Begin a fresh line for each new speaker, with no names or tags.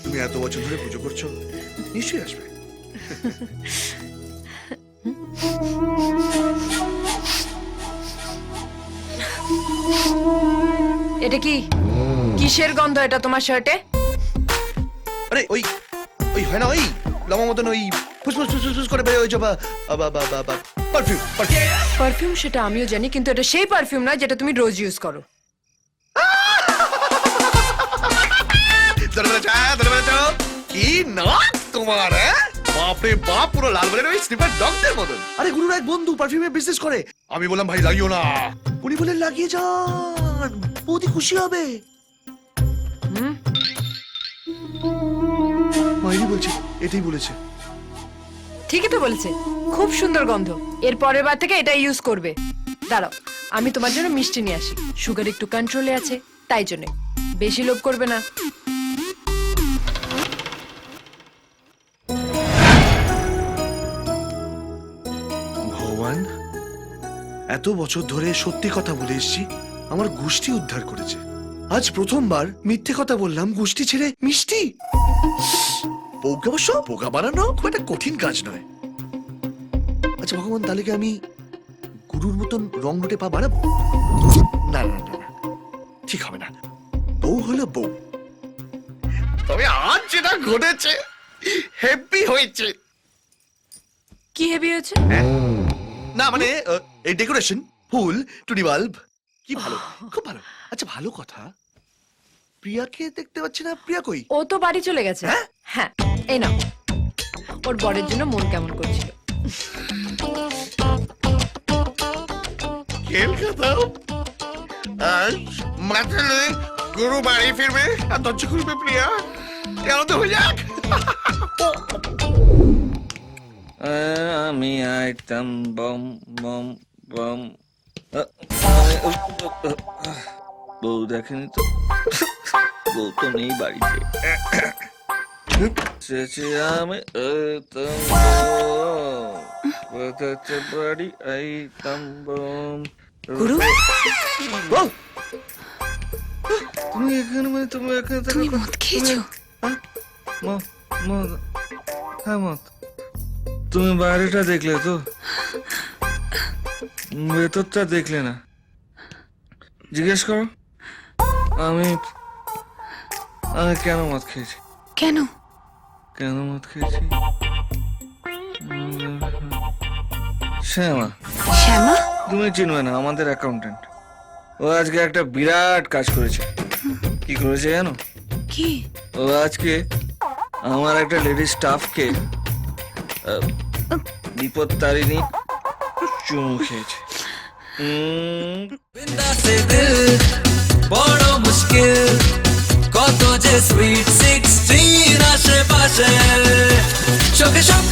তুমি এত বছর ধরে পুজো করছো, নিশ্চয়ই আসবে।
এটা কি কিসের গন্ধ এটা তোমার শার্টে?
আরে ওই ওই হয় না ওই লমা মতন ওই ফুসফুস ফুসফুস করে বেরোয় ওই পারফিউম।
পারফিউম সেটা আমিও জানি, কিন্তু এটা সেই পারফিউম নয় যেটা তুমি রোজ ইউজ করো।
কি নাক তোমার, বাপরে বাপ, পুরো লালবাগের ওই স্লিপার ডগদের মতন। আরে গুরুর এক বন্ধু পারফিউমের বিজনেস করে, আমি বললাম ভাই লাগিও না, উনি বলেন লাগিয়ে যান, বৌদি খুশি হবে। মাইরি বলছে, এটাই বলেছে।
ঠিকই তো বলেছে, খুব সুন্দর গন্ধ। এর পরের বার থেকে এটা ইউজ করবে। দাঁড়াও, আমি তোমার জন্য মিষ্টি নিয়ে আসি। সুগার একটু কন্ট্রোলে আছে, তাই জন্য বেশি লোভ করবে না।
ভগবান, এত বছর ধরে সত্যি কথা বলে এসেছি, আমার গোষ্ঠী উদ্ধার করেছে। আজ প্রথমবার মিথ্যে কথা বললাম, গোষ্ঠী ছেড়ে মিষ্টি। বউকে অবশ্য বোকা বানানো খুব একটা কঠিন কাজ নয়। আচ্ছা ভগবান, তাহলে কি আমি গুরুর মতন রং রুটে পা বাড়াবো? না না না না, ঠিক হবে না। বউ হলো বউ। তবে আজ যেটা ঘটেছে হেভি হয়েছে।
কি হেভি হয়েছে?
না মানে এই ডেকোরেশন, ফুল, টুনি বাল্ব, কি ভালো, খুব ভালো। আচ্ছা ভালো কথা, প্রিয়াকে দেখতে পাচ্ছি না, প্রিয়া কই?
ও তো বাড়ি চলে গেছে।
হ্যাঁ?
হ্যাঁ, এই নাও। ওর বরের জন্য মন কেমন করছিল।
খেল খাতাও আজ মাথালে গুরু বাড়ি ফিরবে আর দরজা খুলবে প্রিয়া, কেন তো হয়ে যাক।
আমি আইতাম বম বম বম। বউ দেখেনি তো, বউ তো নেই বাড়িতে। আমি বাড়ি আইতাম বম।
গুরু,
তুমি এখানে, মানে তুমি এখানে
তুমি মদ খেয়েছো?
হ্যাঁ মদ। তুমি বাইরেটা দেখলে তো, ভেতরটা দেখলে না। জিজ্ঞেস করো আমি আমি কেন মদ খেয়েছি।
কেন?
কেন মদ খেয়েছি? শ্যামা।
শ্যামা?
তুমি চিনবে না, আমাদের অ্যাকাউন্টেন্ট। ও আজকে একটা বিরাট কাজ করেছে। কি করেছে জানো?
কি?
ও আজকে আমার একটা লেডি স্টাফকে বিপদ তারিণী চুমু খেয়েছে।
বড় মুশকিল, কত যে সুইট 16 আশেপাশে, চোখে সব